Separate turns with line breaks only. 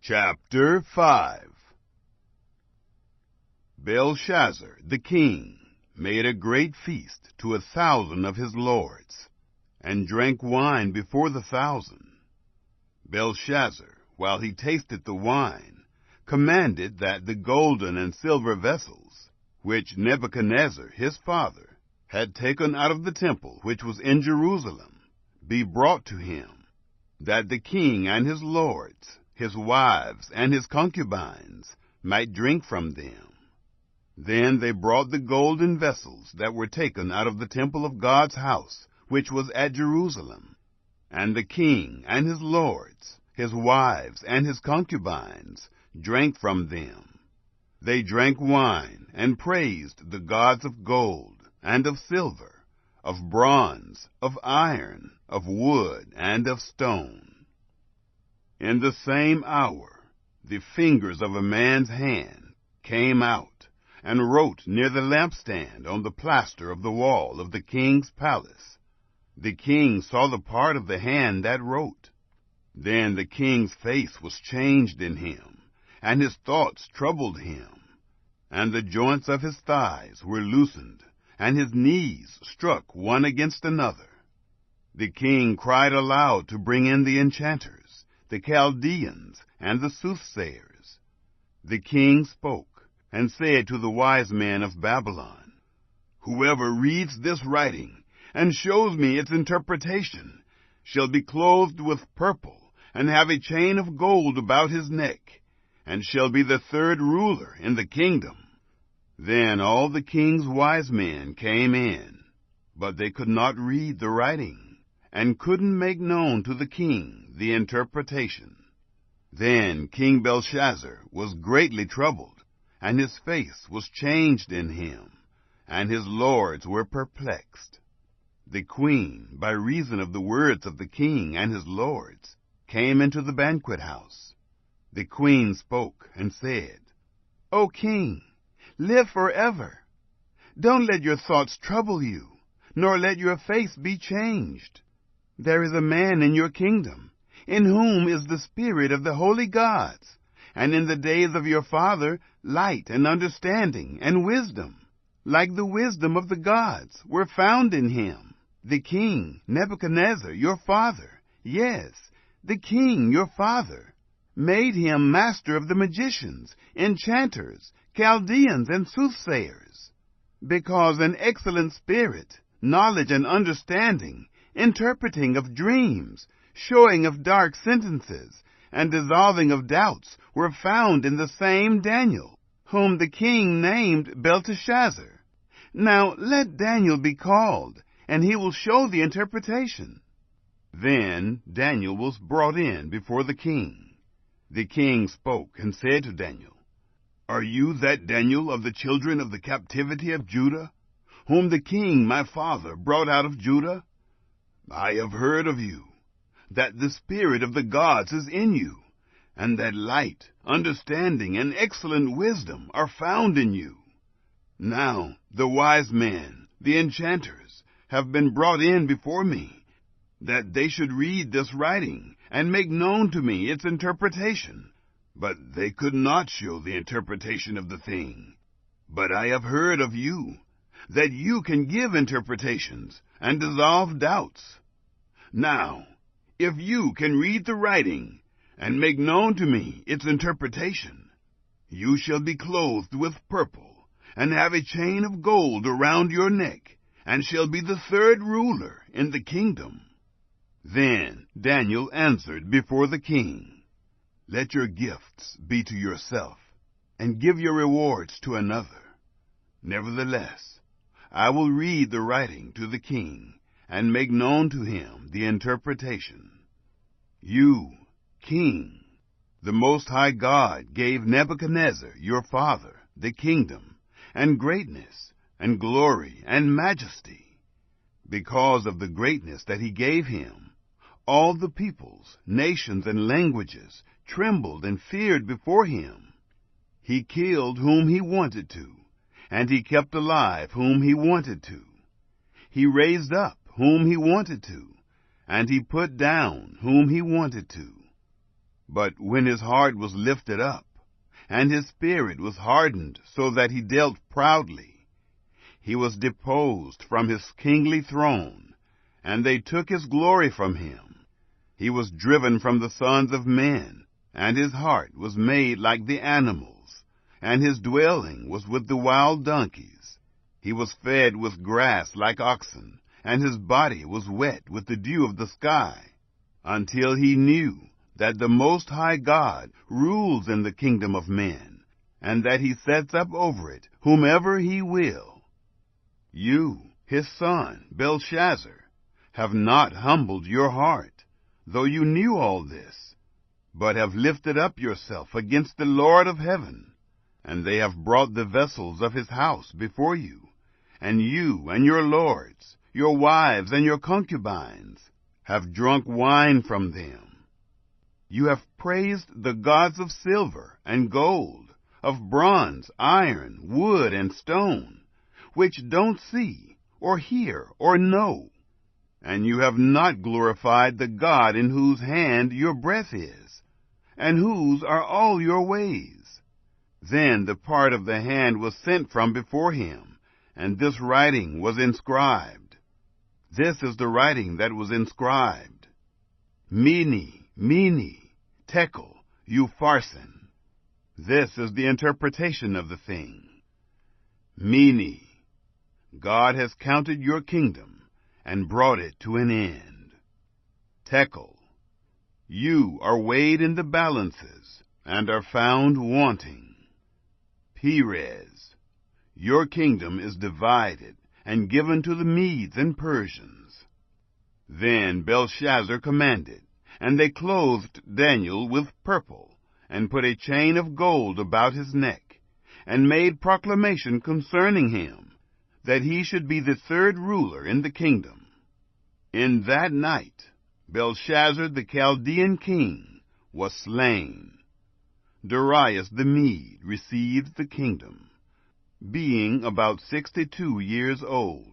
Chapter 5. Belshazzar the king made a great feast to 1,000 of his lords, and drank wine before the 1,000. Belshazzar, while he tasted the wine, commanded that the golden and silver vessels, which Nebuchadnezzar his father had taken out of the temple which was in Jerusalem, be brought to him, that the king and his lords, his wives, and his concubines might drink from them. Then they brought the golden vessels that were taken out of the temple of God's house, which was at Jerusalem. And the king and his lords, his wives, and his concubines drank from them. They drank wine, and praised the gods of gold, and of silver, of bronze, of iron, of wood, and of stone. In the same hour, the fingers of a man's hand came out, and wrote near the lampstand on the plaster of the wall of the king's palace. The king saw the part of the hand that wrote. Then the king's face was changed in him, and his thoughts troubled him. And the joints of his thighs were loosened, and his knees struck one against another. The king cried aloud to bring in the enchanters, the Chaldeans, and the soothsayers. The king spoke, and said to the wise men of Babylon, "Whoever reads this writing, and shows me its interpretation, shall be clothed with purple, and have a chain of gold about his neck, and shall be the third ruler in the kingdom." Then all the king's wise men came in, but they could not read the writing, and couldn't make known to the king the interpretation. Then King Belshazzar was greatly troubled, and his face was changed in him, and his lords were perplexed. The queen, by reason of the words of the king and his lords, came into the banquet house. The queen spoke and said, "O king, live forever. Don't let your thoughts trouble you, nor let your face be changed. There is a man in your kingdom, in whom is the spirit of the holy gods, and in the days of your father light and understanding and wisdom, like the wisdom of the gods, were found in him. The king, Nebuchadnezzar, your father, yes, the king, your father, made him master of the magicians, enchanters, Chaldeans, and soothsayers, because an excellent spirit, knowledge and understanding, interpreting of dreams, showing of dark sentences, and dissolving of doubts were found in the same Daniel, whom the king named Belteshazzar. Now let Daniel be called, and he will show the interpretation." Then Daniel was brought in before the king. The king spoke and said to Daniel, "Are you that Daniel of the children of the captivity of Judah, whom the king my father brought out of Judah? I have heard of you, that the spirit of the gods is in you, and that light, understanding, and excellent wisdom are found in you. Now the wise men, the enchanters, have been brought in before me, that they should read this writing, and make known to me its interpretation. But they could not show the interpretation of the thing. But I have heard of you, that you can give interpretations, and dissolve doubts. Now, if you can read the writing, and make known to me its interpretation, you shall be clothed with purple, and have a chain of gold around your neck, and shall be the third ruler in the kingdom." Then Daniel answered before the king, "Let your gifts be to yourself, and give your rewards to another. Nevertheless, I will read the writing to the king, and make known to him the interpretation. You, king, the Most High God gave Nebuchadnezzar your father the kingdom, and greatness, and glory, and majesty. Because of the greatness that he gave him, all the peoples, nations, and languages trembled and feared before him. He killed whom he wanted to, and he kept alive whom he wanted to. He raised up whom he wanted to, and he put down whom he wanted to. But when his heart was lifted up, and his spirit was hardened so that he dealt proudly, he was deposed from his kingly throne, and they took his glory from him. He was driven from the sons of men, and his heart was made like the animals, and his dwelling was with the wild donkeys. He was fed with grass like oxen, and his body was wet with the dew of the sky, until he knew that the Most High God rules in the kingdom of men, and that he sets up over it whomever he will. You, his son, Belshazzar, have not humbled your heart, though you knew all this, but have lifted up yourself against the Lord of heaven, and they have brought the vessels of his house before you, and you and your lords, your wives and your concubines, have drunk wine from them. You have praised the gods of silver and gold, of bronze, iron, wood, and stone, which don't see, or hear, or know. And you have not glorified the God in whose hand your breath is, and whose are all your ways. Then the part of the hand was sent from before him, and this writing was inscribed. This is the writing that was inscribed: Mene, Mene, Tekel, Upharsin. This is the interpretation of the thing. Mene, God has counted your kingdom and brought it to an end. Tekel, you are weighed in the balances and are found wanting. Peres, your kingdom is divided and given to the Medes and Persians. Then Belshazzar commanded, and they clothed Daniel with purple, and put a chain of gold about his neck, and made proclamation concerning him, that he should be the third ruler in the kingdom. In that night Belshazzar the Chaldean king was slain. Darius the Mede received the kingdom, being about 62 years old.